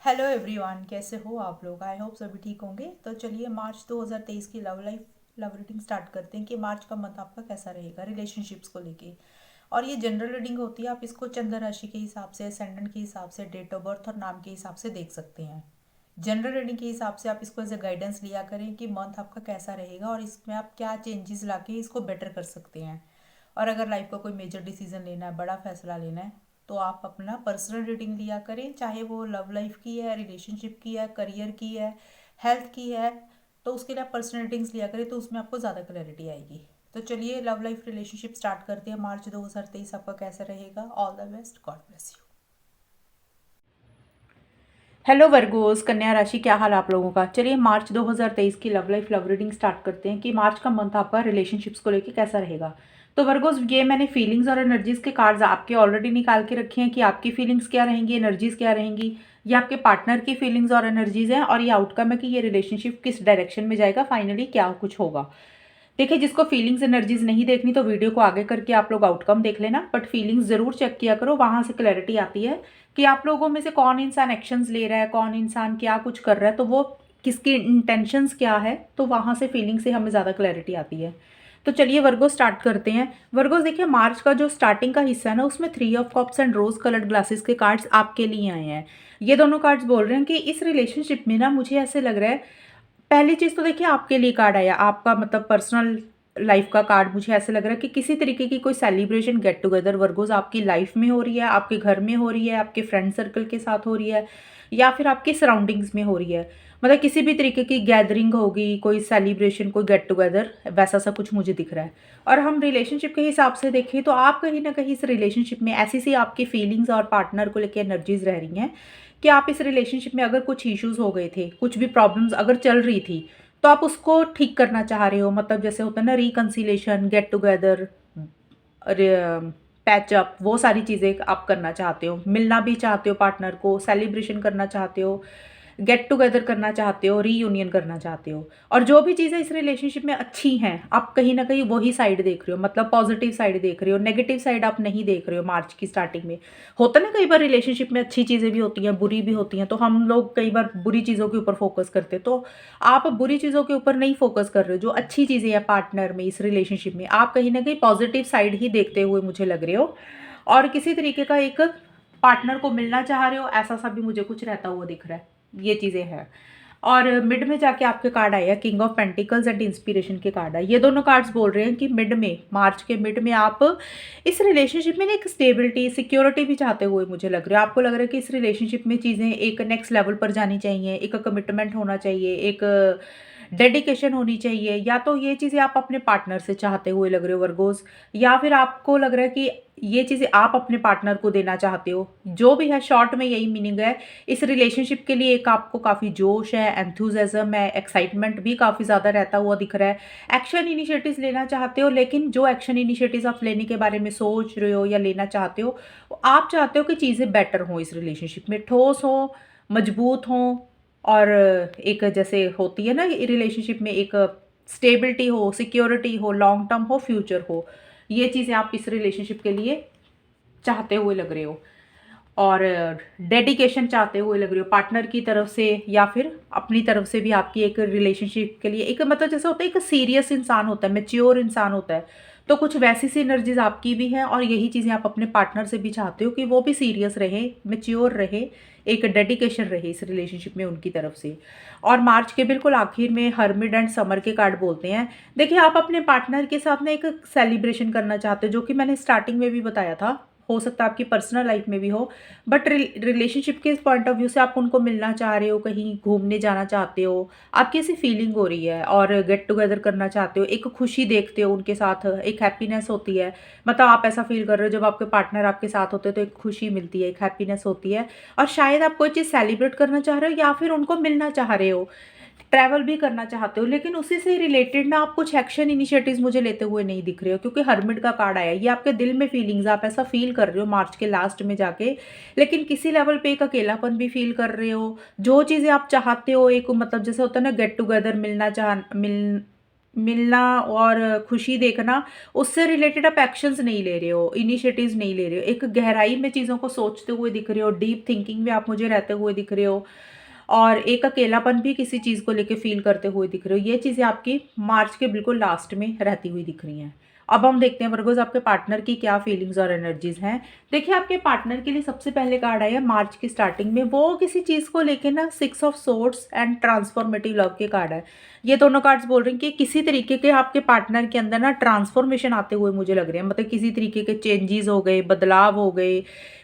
Hello everyone, कैसे हो आप लोग। आई होप सभी ठीक होंगे। तो चलिए मार्च 2023 की लव रीडिंग स्टार्ट करते हैं कि मार्च का मंथ आपका कैसा रहेगा रिलेशनशिप्स को लेके। और ये जनरल रीडिंग होती है, आप इसको चंद्र राशि के हिसाब से, असेंडेंट के हिसाब से, डेट ऑफ बर्थ और नाम के हिसाब से देख सकते हैं। जनरल रीडिंग के हिसाब से आप इसको एज ए गाइडेंस लिया करें कि मंथ आपका कैसा रहेगा और इसमें आप क्या चेंजेस लाके इसको बेटर कर सकते हैं। और अगर लाइफ का कोई मेजर डिसीजन लेना है, बड़ा फैसला लेना है, तो आप अपना पर्सनल रीडिंग लिया करें, चाहे वो लव लाइफ की है, रिलेशनशिप की है, करियर की है, हेल्थ की है। तो उसके लिए आप पर्सनल रीडिंग्स लिया करें, तो उसमें आपको ज़्यादा क्लैरिटी आएगी। तो चलिए लव लाइफ रिलेशनशिप स्टार्ट करते हैं। मार्च 2023 आपका कैसा रहेगा। All the best, God bless you. Hello Virgo's, कन्या राशि, क्या हाल आप लोगों का। चलिए मार्च 2023 की love life love reading start करते हैं कि मार्च का मंथ आपका रिलेशनशिप्स को लेके कैसा रहेगा। तो वर्गोस, ये मैंने फीलिंग्स और एनर्जीज के कार्ड्स आपके ऑलरेडी निकाल के रखे हैं कि आपकी फीलिंग्स क्या रहेंगी, एनर्जीज क्या रहेंगी। ये आपके पार्टनर की फीलिंग्स और एनर्जीज हैं और ये आउटकम है कि ये रिलेशनशिप किस डायरेक्शन में जाएगा, फाइनली क्या कुछ होगा। देखिए, जिसको फीलिंग्स एनर्जीज नहीं देखनी तो वीडियो को आगे करके आप लोग आउटकम देख लेना, बट फीलिंग्स जरूर चेक किया करो, वहां से क्लैरिटी आती है कि आप लोगों में से कौन इंसान एक्शंस ले रहा है, कौन इंसान क्या कुछ कर रहा है, तो वो किसकी इंटेंशंस क्या है, तो वहां से फीलिंग से हमें ज़्यादा क्लैरिटी आती है। तो चलिए वर्गो स्टार्ट करते हैं। वर्गोस, देखिए मार्च का जो स्टार्टिंग का हिस्सा है ना, उसमें 3 of cups and rose coloured glasses के कार्ड्स आपके लिए आए हैं। ये दोनों कार्ड्स बोल रहे हैं कि इस रिलेशनशिप में ना, मुझे ऐसे लग रहा है, पहली चीज़ तो देखिए आपके लिए कार्ड आया, आपका मतलब पर्सनल लाइफ का कार्ड। मुझे ऐसे लग रहा है कि किसी तरीके की कोई सेलिब्रेशन, गेट टुगेदर वर्गोज आपकी लाइफ में हो रही है, आपके घर में हो रही है, आपके फ्रेंड सर्कल के साथ हो रही है, या फिर आपके सराउंडिंग्स में हो रही है। मतलब किसी भी तरीके की गैदरिंग होगी, कोई सेलिब्रेशन, कोई गेट टुगेदर, वैसा सा कुछ मुझे दिख रहा है। और हम रिलेशनशिप के हिसाब से देखें तो आप कहीं ना कहीं इस रिलेशनशिप में ऐसी सी आपकी फीलिंग्स और पार्टनर को लेकर एनर्जीज रह रही हैं कि आप इस रिलेशनशिप में अगर कुछ इश्यूज हो गए थे, कुछ भी प्रॉब्लम्स अगर चल रही थी, तो आप उसको ठीक करना चाह रहे हो। मतलब जैसे होता है ना, रिकन्सिलेशन, गेट टुगेदर, पैचअप, वो सारी चीज़ें आप करना चाहते हो। मिलना भी चाहते हो पार्टनर को, सेलिब्रेशन करना चाहते हो, गेट टुगेदर करना चाहते हो, रीयूनियन करना चाहते हो। और जो भी चीज़ें इस रिलेशनशिप में अच्छी हैं, आप कहीं ना कहीं वही साइड देख रहे हो, मतलब पॉजिटिव साइड देख रहे हो, नेगेटिव साइड आप नहीं देख रहे हो। मार्च की स्टार्टिंग में होता ना, कई बार रिलेशनशिप में अच्छी चीज़ें भी होती हैं, बुरी भी होती हैं, तो हम लोग कई बार बुरी चीज़ों के ऊपर फोकस करते हैं। तो आप बुरी चीज़ों के ऊपर नहीं फोकस कर रहे हो, जो अच्छी चीज़ें हैं पार्टनर में, इस रिलेशनशिप में आप कहीं ना कहीं पॉजिटिव साइड ही देखते हुए मुझे लग रहे हो। और किसी तरीके का एक पार्टनर को मिलना चाह रहे हो, ऐसा सा भी मुझे कुछ रहता हुआ दिख रहा है। ये चीज़ें हैं। और मिड में जाके आपके कार्ड आया king of pentacles and inspiration के कार्ड आए। ये दोनों कार्ड्स बोल रहे हैं कि मिड में, मार्च के मिड में आप इस रिलेशनशिप में ना एक स्टेबिलिटी, सिक्योरिटी भी चाहते हुए मुझे लग रहा है। आपको लग रहा है कि इस रिलेशनशिप में चीज़ें एक नेक्स्ट लेवल पर जानी चाहिए, एक कमिटमेंट होना चाहिए, एक डेडिकेशन होनी चाहिए। या तो ये चीज़ें आप अपने पार्टनर से चाहते हुए लग रहे हो वर्गोस, या फिर आपको लग रहा है कि ये चीज़ें आप अपने पार्टनर को देना चाहते हो। जो भी है, शॉर्ट में यही मीनिंग है। इस रिलेशनशिप के लिए एक आपको काफ़ी जोश है, एंथुजियाज्म है, एक्साइटमेंट भी काफ़ी ज़्यादा रहता हुआ दिख रहा है। एक्शन इनिशिएटिव्स लेना चाहते हो, लेकिन जो एक्शन इनिशिएटिव्स आप लेने के बारे में सोच रहे हो या लेना चाहते हो, आप चाहते हो कि चीज़ें बेटर हों, इस रिलेशनशिप में ठोस हों, मजबूत हों। और एक जैसे होती है ना रिलेशनशिप में, एक स्टेबिलिटी हो, सिक्योरिटी हो, लॉन्ग टर्म हो, फ्यूचर हो। ये चीज़ें आप इस रिलेशनशिप के लिए चाहते हुए लग रहे हो। और डेडिकेशन चाहते हुए लग रही हो पार्टनर की तरफ से, या फिर अपनी तरफ से भी आपकी एक रिलेशनशिप के लिए एक, मतलब जैसे होता है एक सीरियस इंसान होता है, मैच्योर इंसान होता है, तो कुछ वैसी सी एनर्जीज आपकी भी हैं। और यही चीज़ें आप अपने पार्टनर से भी चाहते हो कि वो भी सीरियस रहे, मैच्योर रहे, एक डेडिकेशन रहे इस रिलेशनशिप में उनकी तरफ से। और मार्च के बिल्कुल आखिर में हर्मिड एंड समर के कार्ड बोलते हैं। देखिए, आप अपने पार्टनर के साथ ना एक सेलिब्रेशन करना चाहते हो, जो कि मैंने स्टार्टिंग में भी बताया था। हो सकता है आपकी पर्सनल लाइफ में भी हो, बट रिलेशनशिप के पॉइंट ऑफ व्यू से आप उनको मिलना चाह रहे हो, कहीं घूमने जाना चाहते हो, आपकी ऐसी फीलिंग हो रही है, और गेट टुगेदर करना चाहते हो, एक खुशी देखते हो उनके साथ, एक हैप्पीनेस होती है। मतलब आप ऐसा फील कर रहे हो, जब आपके पार्टनर आपके साथ होते हैं तो एक खुशी मिलती है, एक हैप्पीनेस होती है। और शायद आप कोई चीज़ सेलिब्रेट करना चाह रहे हो, या फिर उनको मिलना चाह रहे हो, ट्रैवल भी करना चाहते हो, लेकिन उसी से रिलेटेड ना आप कुछ एक्शन इनिशिएटिव्स मुझे लेते हुए नहीं दिख रहे हो, क्योंकि हर्मिट का कार्ड आया। ये आपके दिल में फीलिंग्स, आप ऐसा फील कर रहे हो मार्च के लास्ट में जाके, लेकिन किसी लेवल पे एक अकेलापन भी फील कर रहे हो। जो चीज़ें आप चाहते हो, एक मतलब जैसे होता है ना, गेट टुगेदर, मिलना चाह मिल मिलना और खुशी देखना, उससे रिलेटेड आप एक्शंस नहीं ले रहे हो, इनिशिएटिव्स नहीं ले रहे हो, एक गहराई में चीज़ों को सोचते हुए दिख रहे हो, डीप थिंकिंग में आप मुझे रहते हुए दिख रहे हो, और एक अकेलापन भी किसी चीज़ को लेके फ़ील करते हुए दिख रहे हो। ये चीज़ें आपकी मार्च के बिल्कुल लास्ट में रहती हुई दिख रही हैं। अब हम देखते हैं वर्गोज़ आपके पार्टनर की क्या फीलिंग्स और एनर्जीज़ हैं। देखिए, आपके पार्टनर के लिए सबसे पहले कार्ड आया मार्च की स्टार्टिंग में, वो किसी चीज़ को लेके ना 6 of swords and transformative love के कार्ड है। ये दोनों कार्ड्स बोल रहे हैं कि किसी तरीके के आपके पार्टनर के अंदर ना ट्रांसफॉर्मेशन आते हुए मुझे लग रहे हैं, मतलब किसी तरीके के चेंजेस हो गए, बदलाव हो गए,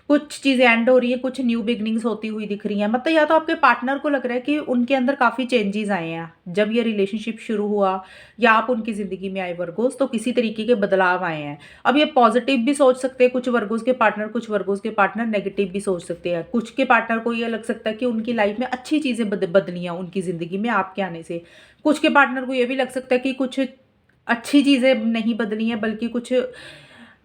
कुछ चीज़ें एंड हो रही है, कुछ न्यू बिगनिंग्स होती हुई दिख रही हैं। मतलब या तो आपके पार्टनर को लग रहा है कि उनके अंदर काफ़ी चेंजेस आए हैं जब ये रिलेशनशिप शुरू हुआ, या आप उनकी ज़िंदगी में आए वर्गोस, तो किसी तरीके के बदलाव आए हैं। अब ये पॉजिटिव भी सोच सकते हैं कुछ वर्गोस के पार्टनर, कुछ वर्गोस के पार्टनर नेगेटिव भी सोच सकते हैं। कुछ के पार्टनर को ये लग सकता है कि उनकी लाइफ में अच्छी चीज़ें बदली हैं उनकी ज़िंदगी में आपके आने से। कुछ के पार्टनर को ये भी लग सकता है कि कुछ अच्छी चीज़ें नहीं बदली हैं, बल्कि कुछ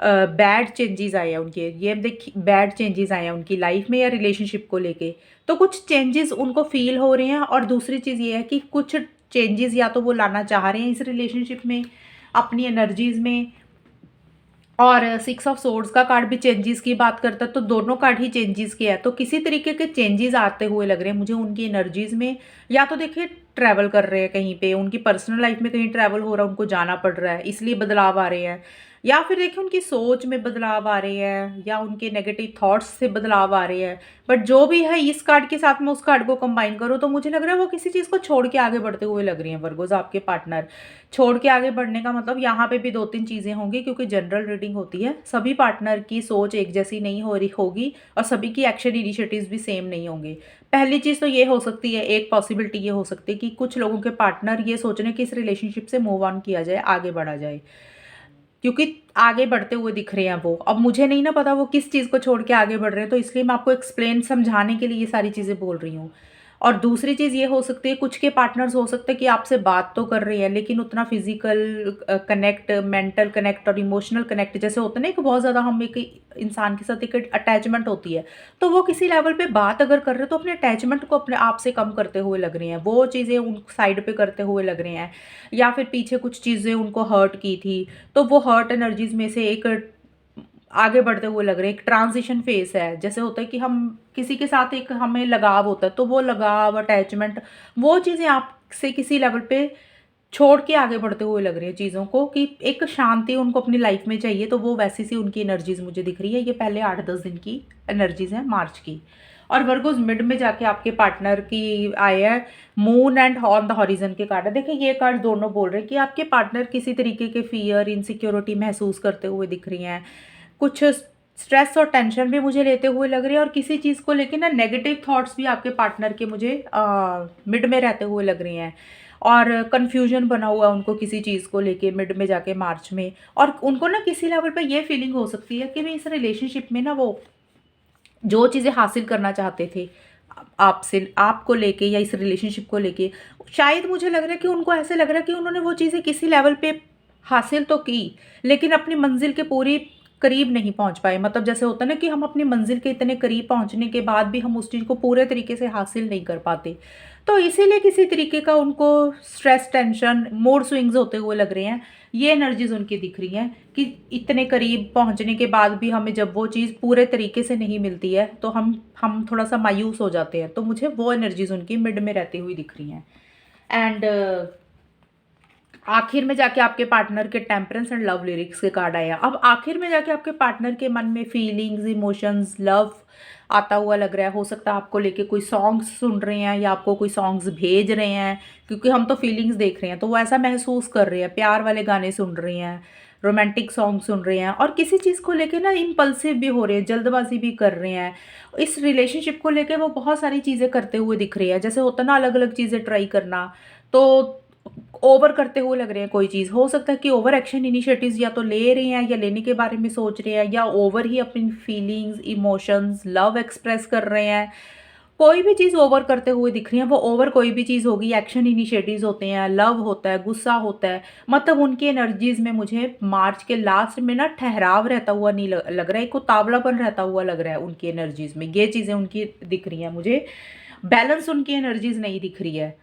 बैड चेंजेस आए हैं उनके, ये देखिए बैड चेंजेस आए हैं उनकी लाइफ में या रिलेशनशिप को लेके। तो कुछ चेंजेस उनको फ़ील हो रहे हैं, और दूसरी चीज़ ये है कि कुछ चेंजेस या तो वो लाना चाह रहे हैं इस रिलेशनशिप में, अपनी एनर्जीज़ में। और 6 ऑफ सोर्ड्स का कार्ड भी चेंजेस की बात करता है, तो दोनों कार्ड ही चेंजेस के हैं। तो किसी तरीके के चेंजेस आते हुए लग रहे हैं मुझे उनकी एनर्जीज़ में। या तो देखिए ट्रैवल कर रहे हैं कहीं पे, उनकी पर्सनल लाइफ में कहीं ट्रैवल हो रहा है, उनको जाना पड़ रहा है, इसलिए बदलाव आ रहे हैं। या फिर देखिए उनकी सोच में बदलाव आ रहे हैं, या उनके नेगेटिव थॉट्स से बदलाव आ रहे हैं। बट जो भी है, इस कार्ड के साथ में उस कार्ड को कंबाइन करो तो मुझे लग रहा है वो किसी चीज़ को छोड़ के आगे बढ़ते हुए लग रही हैं वर्गोज़ आपके पार्टनर। छोड़ के आगे बढ़ने का मतलब यहाँ पे भी 2-3 चीज़ें होंगी, क्योंकि जनरल रीडिंग होती है। सभी पार्टनर की सोच एक जैसी नहीं हो रही होगी, और सभी की एक्शन इनिशिएटिव्स भी सेम नहीं होंगे। पहली चीज़ तो ये हो सकती है, एक पॉसिबिलिटी ये हो सकती है कि कुछ लोगों के पार्टनर ये सोच रहे हैं कि इस रिलेशनशिप से मूव ऑन किया जाए, आगे बढ़ा जाए। क्योंकि आगे बढ़ते हुए दिख रहे हैं वो। अब मुझे नहीं ना पता वो किस चीज़ को छोड़ के आगे बढ़ रहे हैं, तो इसलिए मैं आपको एक्सप्लेन समझाने के लिए ये सारी चीज़ें बोल रही हूँ। और दूसरी चीज़ ये हो सकती है, कुछ के पार्टनर्स हो सकते हैं कि आपसे बात तो कर रहे हैं, लेकिन उतना फिज़िकल कनेक्ट, मेंटल कनेक्ट और इमोशनल कनेक्ट जैसे होता है ना, एक बहुत ज़्यादा हम एक इंसान के साथ एक अटैचमेंट होती है, तो वो किसी लेवल पे बात अगर कर रहे हैं तो अपने अटैचमेंट को अपने आप से कम करते हुए लग रहे हैं। वो चीज़ें उन साइड पे करते हुए लग रहे हैं, या फिर पीछे कुछ चीज़ें उनको हर्ट की थी, तो वो हर्ट एनर्जीज़ में से एक आगे बढ़ते हुए लग रहे हैं। एक ट्रांज़िशन फ़ेज़ है, जैसे होता है कि हम किसी के साथ एक हमें लगाव होता है, तो वो लगाव, अटैचमेंट, वो चीज़ें आपसे किसी लेवल पे छोड़ के आगे बढ़ते हुए लग रही है चीज़ों को, कि एक शांति उनको अपनी लाइफ़ में चाहिए, तो वो वैसी सी उनकी एनर्जीज़ मुझे दिख रही है। ये पहले 8-10 दिन की एनर्जीज़ हैं मार्च की। और वर्गोज़ मिड में जाके आपके पार्टनर की आए हैं moon and on the horizon के कार्ड है। देखिए, ये कार्ड दोनों बोल रहे हैं कि आपके पार्टनर किसी तरीके के फ़ियर, इनसिक्योरिटी महसूस करते हुए दिख रही हैं। कुछ स्ट्रेस और टेंशन भी मुझे लेते हुए लग रही है, और किसी चीज़ को लेके ना नेगेटिव थॉट्स भी आपके पार्टनर के मुझे मिड में रहते हुए लग रहे हैं, और कन्फ्यूजन बना हुआ है उनको किसी चीज़ को लेके मिड में जाके मार्च में। और उनको ना किसी लेवल पे ये फीलिंग हो सकती है कि मैं इस रिलेशनशिप में ना वो जो चीज़ें हासिल करना चाहते थे आपसे, आपको लेके या इस रिलेशनशिप को लेके, शायद मुझे लग रहा है कि उनको ऐसे लग रहा है कि उन्होंने वो चीज़ें किसी लेवल पे हासिल तो की, लेकिन अपनी मंजिल के पूरी करीब नहीं पहुंच पाए। मतलब जैसे होता है ना कि हम अपनी मंजिल के इतने करीब पहुंचने के बाद भी हम उस चीज़ को पूरे तरीके से हासिल नहीं कर पाते, तो इसीलिए किसी तरीके का उनको स्ट्रेस, टेंशन, मूड स्विंग्स होते हुए लग रहे हैं। ये एनर्जीज उनकी दिख रही हैं कि इतने करीब पहुंचने के बाद भी हमें जब वो चीज़ पूरे तरीके से नहीं मिलती है, तो हम थोड़ा सा मायूस हो जाते हैं। तो मुझे वो एनर्जीज उनकी मिड में रहती हुई दिख रही हैं। एंड आखिर में जाके आपके पार्टनर के टेम्परेंस एंड लव लिरिक्स के कार्ड आया। अब आखिर में जाके आपके पार्टनर के मन में फीलिंग्स, इमोशंस, लव आता हुआ लग रहा है। हो सकता है आपको लेके कोई सॉन्ग्स सुन रहे हैं, या आपको कोई सॉन्ग्स भेज रहे हैं, क्योंकि हम तो फीलिंग्स देख रहे हैं, तो वो ऐसा महसूस कर रहे हैं, प्यार वाले गाने सुन रहे हैं, रोमांटिक सॉन्ग सुन रहे हैं, और किसी चीज़ को लेके ना इम्पल्सिव भी हो रहे हैं, जल्दबाजी भी कर रहे हैं। इस रिलेशनशिप को लेके वो बहुत सारी चीज़ें करते हुए दिख रही है, जैसे होता है ना अलग अलग चीज़ें ट्राई करना, तो ओवर करते हुए लग रहे हैं कोई चीज़। हो सकता है कि ओवर एक्शन इनिशिएटिव्स या तो ले रहे हैं, या लेने के बारे में सोच रहे हैं, या ओवर ही अपनी फीलिंग्स, इमोशंस, लव एक्सप्रेस कर रहे हैं। कोई भी चीज़ ओवर करते हुए दिख रही है। वो ओवर कोई भी चीज़ होगी, एक्शन इनिशिएटिव्स होते हैं, लव होता है, गुस्सा होता है, मतलब उनकी एनर्जीज में मुझे मार्च के लास्ट में ना ठहराव रहता हुआ नहीं लग रहा है, एक उतावलापन रहता हुआ लग रहा है उनकी एनर्जीज में। ये चीज़ें उनकी दिख रही हैं मुझे, बैलेंस उनकी एनर्जीज नहीं दिख रही है।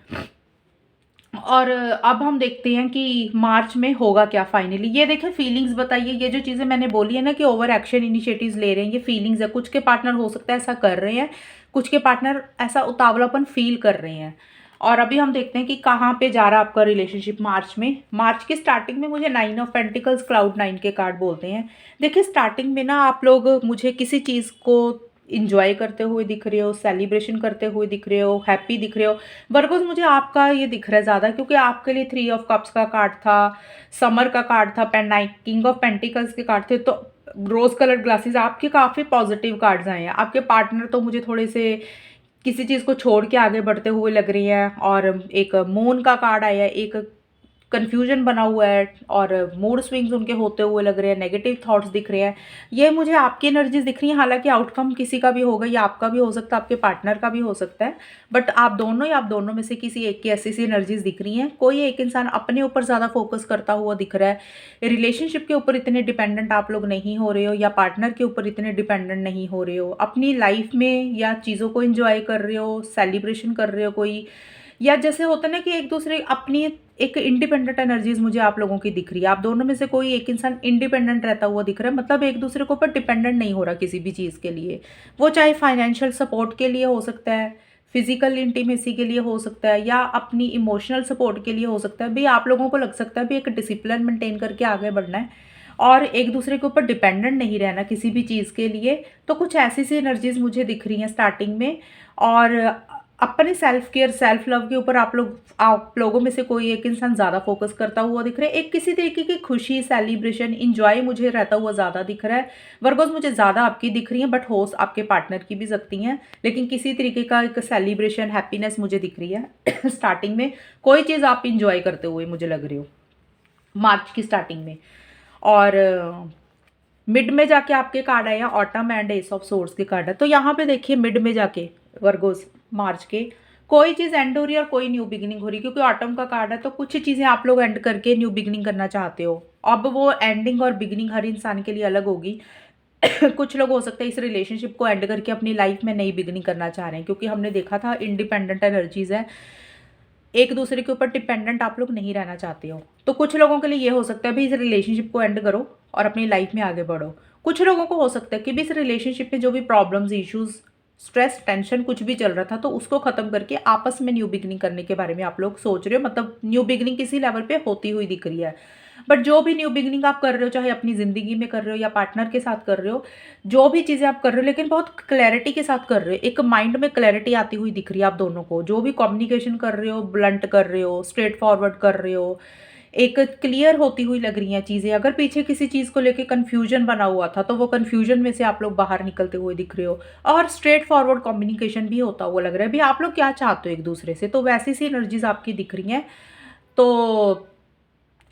और अब हम देखते हैं कि मार्च में होगा क्या फाइनली। ये देखें फीलिंग्स बताइए, ये जो चीज़ें मैंने बोली है ना कि ओवर एक्शन इनिशिएटिव्स ले रहे हैं, ये फीलिंग्स है। कुछ के पार्टनर हो सकता है ऐसा कर रहे हैं, कुछ के पार्टनर ऐसा उतावलापन फील कर रहे हैं। और अभी हम देखते हैं कि कहाँ पे जा रहा है आपका रिलेशनशिप मार्च में। मार्च की स्टार्टिंग में मुझे 9 ऑफ पेंटिकल्स क्लाउड 9 के कार्ड बोलते हैं। देखिए स्टार्टिंग में ना आप लोग मुझे किसी चीज़ को इंजॉय करते हुए दिख रहे हो, सेलिब्रेशन करते हुए दिख रहे हो, हैप्पी दिख रहे हो। वर्गोस मुझे आपका ये दिख रहा है ज़्यादा, क्योंकि आपके लिए 3 ऑफ कप्स का कार्ड था, समर का कार्ड था, पेन किंग ऑफ पेंटिकल्स के कार्ड थे, तो रोज़ कलर ग्लासेस आपके काफ़ी पॉजिटिव कार्ड्स आए हैं। आपके पार्टनर तो मुझे थोड़े से किसी चीज़ को छोड़ के आगे बढ़ते हुए लग रही हैं। और एक मून का कार्ड आया है, एक कन्फ्यूजन बना हुआ है और मूड स्विंग्स उनके होते हुए लग रहे हैं, नेगेटिव थॉट्स दिख रहे हैं। ये मुझे आपकी एनर्जीज दिख रही हैं। हालांकि आउटकम किसी का भी होगा, या आपका भी हो सकता है, आपके पार्टनर का भी हो सकता है, बट आप दोनों या आप दोनों में से किसी एक की ऐसी सी एनर्जीज दिख रही हैं। कोई एक इंसान अपने ऊपर ज़्यादा फोकस करता हुआ दिख रहा है, रिलेशनशिप के ऊपर इतने डिपेंडेंट आप लोग नहीं हो रहे हो, या पार्टनर के ऊपर इतने डिपेंडेंट नहीं हो रहे हो। अपनी लाइफ में या चीज़ों को इंजॉय कर रहे हो, सेलिब्रेशन कर रहे हो कोई, या जैसे होता है ना कि एक दूसरे अपनी एक इंडिपेंडेंट एनर्जीज मुझे आप लोगों की दिख रही है। आप दोनों में से कोई एक इंसान इंडिपेंडेंट रहता हुआ दिख रहा है, मतलब एक दूसरे के ऊपर डिपेंडेंट नहीं हो रहा किसी भी चीज़ के लिए। वो चाहे फाइनेंशियल सपोर्ट के लिए हो सकता है, फिजिकल इंटीमेसी के लिए हो सकता है, या अपनी इमोशनल सपोर्ट के लिए हो सकता है। भी आप लोगों को लग सकता है भी एक डिसिप्लिन मेंटेन करके आगे बढ़ना है और एक दूसरे के ऊपर डिपेंडेंट नहीं रहना किसी भी चीज़ के लिए। तो कुछ ऐसी सी एनर्जीज मुझे दिख रही हैं स्टार्टिंग में। और अपने सेल्फ केयर, सेल्फ लव के ऊपर आप लोगों में से कोई एक इंसान ज़्यादा फोकस करता हुआ दिख रहा है। एक किसी तरीके की खुशी, सेलिब्रेशन, इंजॉय मुझे रहता हुआ ज़्यादा दिख रहा है। वर्गोस मुझे ज़्यादा आपकी दिख रही हैं, बट होस्ट आपके पार्टनर की भी सकती हैं, लेकिन किसी तरीके का एक सेलिब्रेशन, हैप्पीनेस मुझे दिख रही है स्टार्टिंग में। कोई चीज़ आप इंजॉय करते हुए मुझे लग रही हो मार्च की स्टार्टिंग में। और मिड में जाके आपके कार्ड आया autumn and S of source के कार्ड है। तो यहाँ पे देखिए मिड में जाके वर्गोस मार्च के कोई चीज़ एंड हो रही है और कोई न्यू बिगिनिंग हो रही है, क्योंकि ऑटम का कार्ड है। तो कुछ चीज़ें आप लोग एंड करके न्यू बिगिनिंग करना चाहते हो। अब वो एंडिंग और बिगिनिंग हर इंसान के लिए अलग होगी कुछ लोग हो सकते हैं इस रिलेशनशिप को एंड करके अपनी लाइफ में नई बिगिनिंग करना चाह रहे हैं, क्योंकि हमने देखा था इंडिपेंडेंट एनर्जीज है, एक दूसरे के ऊपर डिपेंडेंट आप लोग नहीं रहना चाहते हो। तो कुछ लोगों के लिए ये हो सकता है भी इस रिलेशनशिप को एंड करो और अपनी लाइफ में आगे बढ़ो। कुछ लोगों को हो सकता है कि भी इस रिलेशनशिप में जो भी प्रॉब्लम्स, इश्यूज, स्ट्रेस, टेंशन कुछ भी चल रहा था, तो उसको खत्म करके आपस में न्यू बिगिनिंग करने के बारे में आप लोग सोच रहे हो। मतलब न्यू बिगिनिंग किसी लेवल पे होती हुई दिख रही है। बट जो भी न्यू बिगिनिंग आप कर रहे हो, चाहे अपनी ज़िंदगी में कर रहे हो या पार्टनर के साथ कर रहे हो, जो भी चीज़ें आप कर रहे हो, लेकिन बहुत क्लैरिटी के साथ कर रहे हो। एक माइंड में क्लैरिटी आती हुई दिख रही है आप दोनों को। जो भी कम्युनिकेशन कर रहे हो, ब्लंट कर रहे हो, स्ट्रेट फॉरवर्ड कर रहे हो, एक क्लियर होती हुई लग रही हैं चीज़ें। अगर पीछे किसी चीज़ को लेके कन्फ्यूजन बना हुआ था, तो वो कन्फ्यूजन में से आप लोग बाहर निकलते हुए दिख रहे हो। और स्ट्रेट फॉरवर्ड कम्युनिकेशन भी होता हुआ लग रहा है भी आप लोग क्या चाहते हो एक दूसरे से। तो वैसी सी एनर्जीज आपकी दिख रही हैं। तो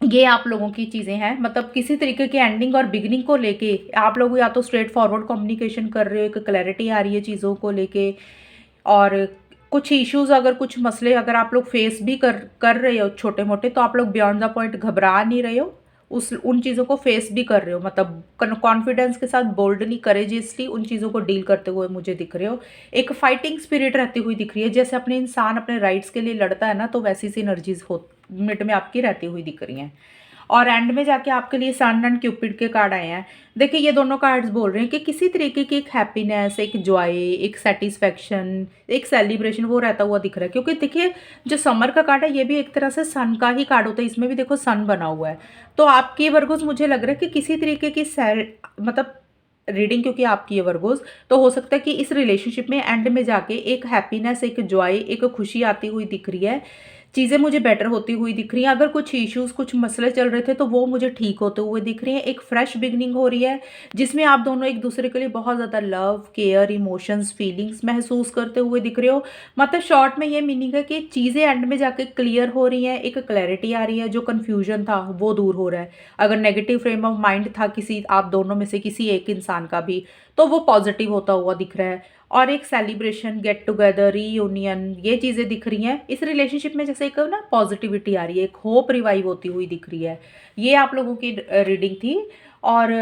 ये आप लोगों की चीज़ें हैं, मतलब किसी तरीके की एंडिंग और बिगिनिंग को लेके आप लोग या तो स्ट्रेट फॉरवर्ड कम्युनिकेशन कर रहे हो, एक क्लैरिटी आ रही है चीज़ों को लेके। और कुछ इश्यूज, अगर कुछ मसले अगर आप लोग फेस भी कर रहे हो छोटे मोटे, तो आप लोग बियॉन्ड द पॉइंट घबरा नहीं रहे हो, उस उन चीज़ों को फेस भी कर रहे हो। मतलब कॉन्फिडेंस के साथ, बोल्डली, करेजियसली उन चीज़ों को डील करते हुए मुझे दिख रहे हो। एक फाइटिंग स्पिरिट रहती हुई दिख रही है, जैसे अपने इंसान अपने राइट्स के लिए लड़ता है ना, तो वैसी सी एनर्जीज हो मिड में आपकी रहती हुई दिख रही हैं। और एंड में जाके आपके लिए सन एंड क्यूपिड के कार्ड आए हैं। देखिए ये दोनों कार्ड्स बोल रहे हैं कि किसी तरीके की एक हैप्पीनेस, एक जॉय, एक सेटिस्फैक्शन, एक सेलिब्रेशन वो रहता हुआ दिख रहा है। क्योंकि देखिए जो समर का कार्ड है ये भी एक तरह से सन का ही कार्ड होता है, इसमें भी देखो सन बना हुआ है। तो आपकी वर्गोस मुझे लग रहा है कि किसी तरीके की मतलब रीडिंग, क्योंकि आपकी ये वर्गोस, तो हो सकता है कि इस रिलेशनशिप में एंड में जाके एक हैप्पीनेस, एक जॉय, एक खुशी आती हुई दिख रही है। चीज़ें मुझे बेटर होती हुई दिख रही हैं। अगर कुछ इश्यूज़, कुछ मसले चल रहे थे, तो वो मुझे ठीक होते हुए दिख रहे हैं। एक फ्रेश बिगनिंग हो रही है, जिसमें आप दोनों एक दूसरे के लिए बहुत ज़्यादा लव, केयर, इमोशंस, फीलिंग्स महसूस करते हुए दिख रहे हो। मतलब शॉर्ट में ये मीनिंग है कि चीज़ें एंड में जाके क्लियर हो रही हैं, एक क्लैरिटी आ रही है, जो कन्फ्यूजन था वो दूर हो रहा है। अगर नेगेटिव फ्रेम ऑफ माइंड था किसी आप दोनों में से किसी एक इंसान का भी, तो वो पॉजिटिव होता हुआ दिख रहा है। और एक सेलिब्रेशन, गेट टुगेदर, रीयूनियन, ये चीज़ें दिख रही हैं इस रिलेशनशिप में। जैसे एक ना पॉजिटिविटी आ रही है, एक होप रिवाइव होती हुई दिख रही है। ये आप लोगों की रीडिंग थी। और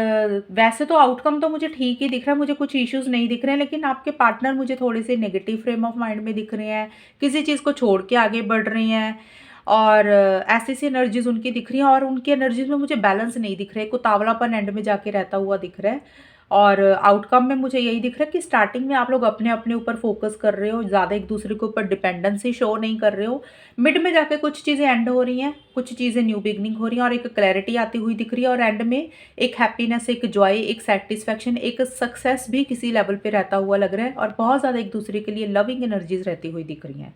वैसे तो आउटकम तो मुझे ठीक ही दिख रहा है, मुझे कुछ इश्यूज नहीं दिख रहे हैं, लेकिन आपके पार्टनर मुझे थोड़े से नेगेटिव फ्रेम ऑफ माइंड में दिख रहे हैं, किसी चीज़ को छोड़ के आगे बढ़ रहे हैं। और ऐसी सी एनर्जीज़ उनकी दिख रही हैं और उनकी एनर्जीज़ में मुझे बैलेंस नहीं दिख रहा है, एक उतावलापन एंड में जाके रहता हुआ दिख रहा है। और आउटकम में मुझे यही दिख रहा है कि स्टार्टिंग में आप लोग अपने-अपने ऊपर फ़ोकस कर रहे हो, ज़्यादा एक-दूसरे के ऊपर डिपेंडेंसी शो नहीं कर रहे हो। मिड में जाके कुछ चीज़ें एंड हो रही हैं, कुछ चीज़ें न्यू बिगिनिंग हो रही हैं और एक क्लैरिटी आती हुई दिख रही है और एंड में एक हैप्पीनेस, एक जॉय, एक सैटिस्फैक्शन, एक सक्सेस भी किसी लेवल पे रहता हुआ लग रहा है और बहुत ज़्यादा एक-दूसरे के लिए लविंग एनर्जीज़ रहती हुई दिख रही हैं।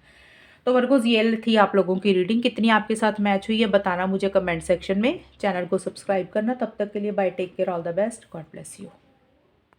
तो वर्गोज़ ये थी आप लोगों की रीडिंग, कितनी आपके साथ मैच हुई है बताना मुझे कमेंट सेक्शन में। चैनल को सब्सक्राइब करना, तब तक के लिए bye, take care, all the best, God bless you.